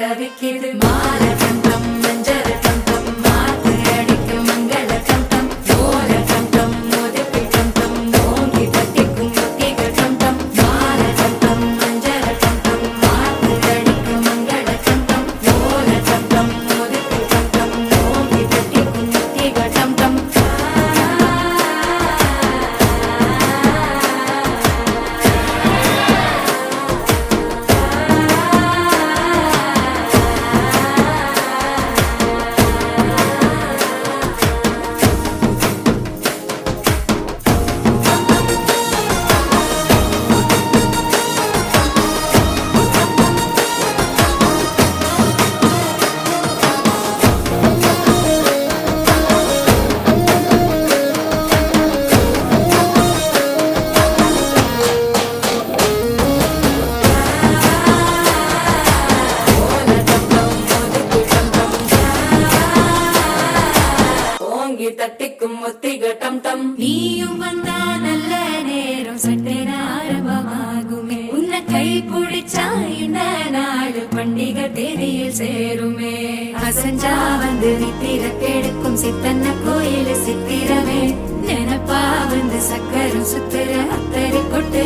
தவிக்குது மால கண்டம் மஞ்சள் கண்டம் மாத்து அடிக்க மங்கள கண்டம் ஓர கண்டம் மோதிப்பி கண்டம் ஓங்கி தட்டிக்கும் முத்திக கண்டம் மால கண்டம் மஞ்சள் கண்டம் மாத்து அடிக்க மங்கள கண்டம் ஓர கண்டம் மோதிப்பி கண்டம் ஓங்கி தட்டிக்கும் முத்திக கண்டம் தட்டிக்கும் முத்திக டம் டம் நீயும் வந்தா நல்ல நேரம் சட்டென ஆரம்பமாகுமே உன்னை கை பிடிச்சா இந்த நாடு பண்டிகை தேதியில் சேருமே அசஞ்சா வந்து நித்திர கெடுக்கும் சித்தன்ன கோயில் சித்திரமே நினப்பா வந்து சக்கரம் சுத்துற அத்தரை கொட்டு